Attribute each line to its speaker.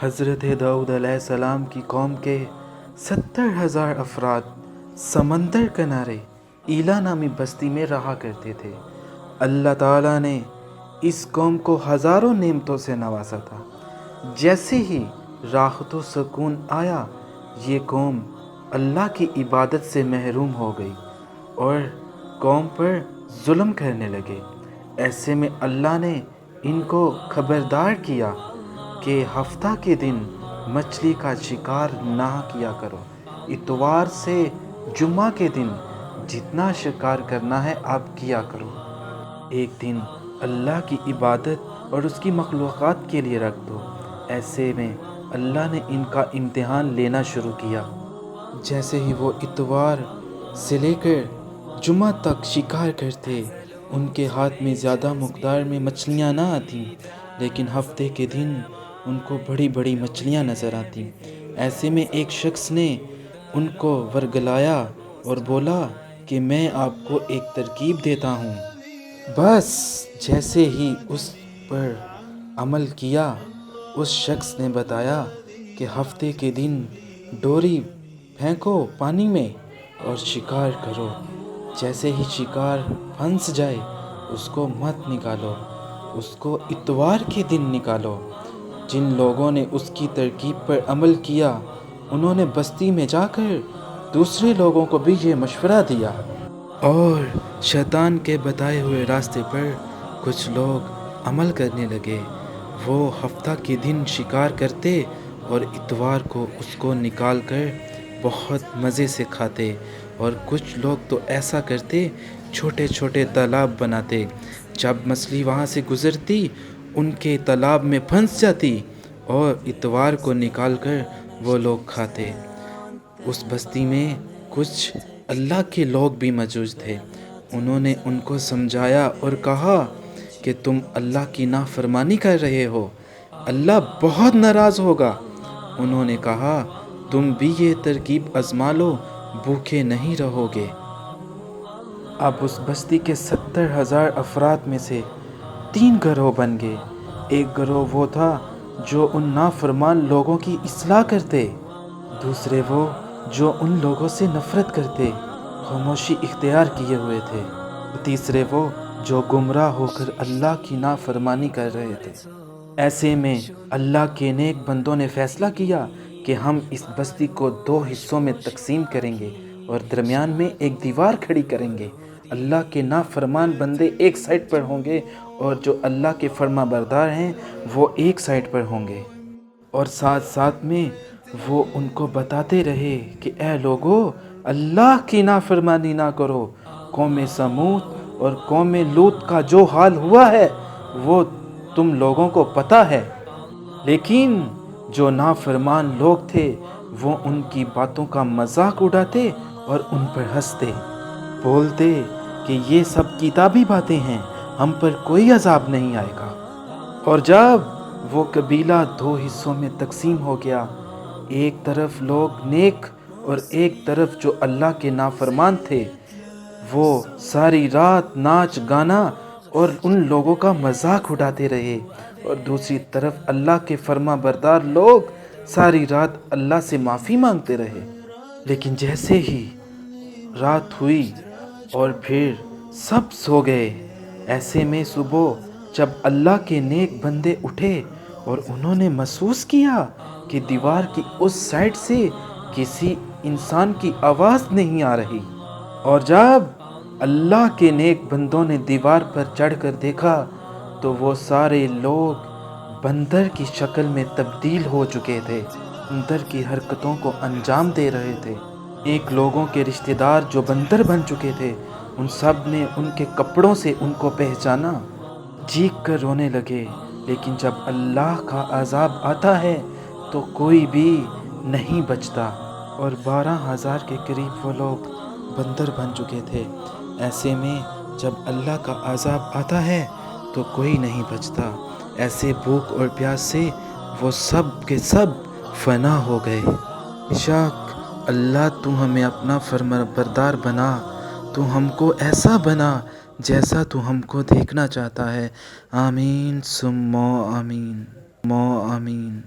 Speaker 1: حضرت داؤد علیہ السلام کی قوم کے 70,000 افراد سمندر کنارے ایلا نامی بستی میں رہا کرتے تھے۔ اللہ تعالیٰ نے اس قوم کو ہزاروں نعمتوں سے نوازا تھا۔ جیسے ہی راحت و سکون آیا، یہ قوم اللہ کی عبادت سے محروم ہو گئی اور قوم پر ظلم کرنے لگے۔ ایسے میں اللہ نے ان کو خبردار کیا کہ ہفتہ کے دن مچھلی کا شکار نہ کیا کرو۔ اتوار سے جمعہ کے دن جتنا شکار کرنا ہے آپ کیا کرو۔ ایک دن اللہ کی عبادت اور اس کی مخلوقات کے لیے رکھ دو۔ ایسے میں اللہ نے ان کا امتحان لینا شروع کیا۔ جیسے ہی وہ اتوار سے لے کر جمعہ تک شکار کرتے، ان کے ہاتھ میں زیادہ مقدار میں مچھلیاں نہ آتیں، لیکن ہفتے کے دن ان کو بڑی بڑی مچھلیاں نظر آتیں۔ ایسے میں ایک شخص نے ان کو ورگلایا اور بولا کہ میں آپ کو ایک ترکیب دیتا ہوں، بس جیسے ہی اس پر عمل کیا، اس شخص نے بتایا کہ ہفتے کے دن ڈوری پھینکو پانی میں اور شکار کرو۔ جیسے ہی شکار پھنس جائے اس کو مت نکالو، اس کو اتوار کے دن نکالو۔ جن لوگوں نے اس کی ترکیب پر عمل کیا، انہوں نے بستی میں جا کر دوسرے لوگوں کو بھی یہ مشورہ دیا، اور شیطان کے بتائے ہوئے راستے پر کچھ لوگ عمل کرنے لگے۔ وہ ہفتہ کے دن شکار کرتے اور اتوار کو اس کو نکال کر بہت مزے سے کھاتے، اور کچھ لوگ تو ایسا کرتے، چھوٹے چھوٹے تالاب بناتے۔ جب مچھلی وہاں سے گزرتی ان کے تالاب میں پھنس جاتی اور اتوار کو نکال کر وہ لوگ کھاتے۔ اس بستی میں کچھ اللہ کے لوگ بھی موجود تھے۔ انہوں نے ان کو سمجھایا اور کہا کہ تم اللہ کی نافرمانی کر رہے ہو، اللہ بہت ناراض ہوگا۔ انہوں نے کہا تم بھی یہ ترکیب آزما لو، بھوکے نہیں رہو گے۔ اب اس بستی کے 70,000 افراد میں سے 3 گروہ بن گئے۔ ایک گروہ وہ تھا جو ان نافرمان لوگوں کی اصلاح کرتے، دوسرے وہ جو ان لوگوں سے نفرت کرتے، خاموشی اختیار کیے ہوئے تھے، تیسرے وہ جو گمراہ ہو کر اللہ کی نافرمانی کر رہے تھے۔ ایسے میں اللہ کے نیک بندوں نے فیصلہ کیا کہ ہم اس بستی کو 2 حصوں میں تقسیم کریں گے اور درمیان میں ایک دیوار کھڑی کریں گے۔ اللہ کے نافرمان بندے ایک سائڈ پر ہوں گے اور جو اللہ کے فرما بردار ہیں وہ ایک سائڈ پر ہوں گے۔ اور ساتھ ساتھ میں وہ ان کو بتاتے رہے کہ اے لوگو، اللہ کی نافرمانی نہ کرو۔ قوم سمود اور قوم لوط کا جو حال ہوا ہے وہ تم لوگوں کو پتہ ہے، لیکن جو نافرمان لوگ تھے وہ ان کی باتوں کا مذاق اڑاتے اور ان پر ہنستے، بولتے کہ یہ سب کتابی باتیں ہیں، ہم پر کوئی عذاب نہیں آئے گا۔ اور جب وہ قبیلہ 2 حصوں میں تقسیم ہو گیا، ایک طرف لوگ نیک اور ایک طرف جو اللہ کے نافرمان تھے، وہ ساری رات ناچ گانا اور ان لوگوں کا مذاق اڑاتے رہے، اور دوسری طرف اللہ کے فرما بردار لوگ ساری رات اللہ سے معافی مانگتے رہے۔ لیکن جیسے ہی رات ہوئی اور پھر سب سو گئے، ایسے میں صبح جب اللہ کے نیک بندے اٹھے اور انہوں نے محسوس کیا کہ دیوار کی اس سائڈ سے کسی انسان کی آواز نہیں آ رہی، اور جب اللہ کے نیک بندوں نے دیوار پر چڑھ کر دیکھا تو وہ سارے لوگ بندر کی شکل میں تبدیل ہو چکے تھے، بندر کی حرکتوں کو انجام دے رہے تھے۔ ایک لوگوں کے رشتہ دار جو بندر بن چکے تھے، ان سب نے ان کے کپڑوں سے ان کو پہچانا، چیخ کر رونے لگے۔ لیکن جب اللہ کا عذاب آتا ہے تو کوئی بھی نہیں بچتا، اور 12,000 کے قریب وہ لوگ بندر بن چکے تھے۔ ایسے میں جب اللہ کا عذاب آتا ہے تو کوئی نہیں بچتا۔ ایسے بھوک اور پیاس سے وہ سب کے سب فنا ہو گئے۔ بیشک اللہ تو ہمیں اپنا فرما بردار بنا، تو ہم کو ایسا بنا جیسا تو ہم کو دیکھنا چاہتا ہے۔ آمین ثم آمین، آمین۔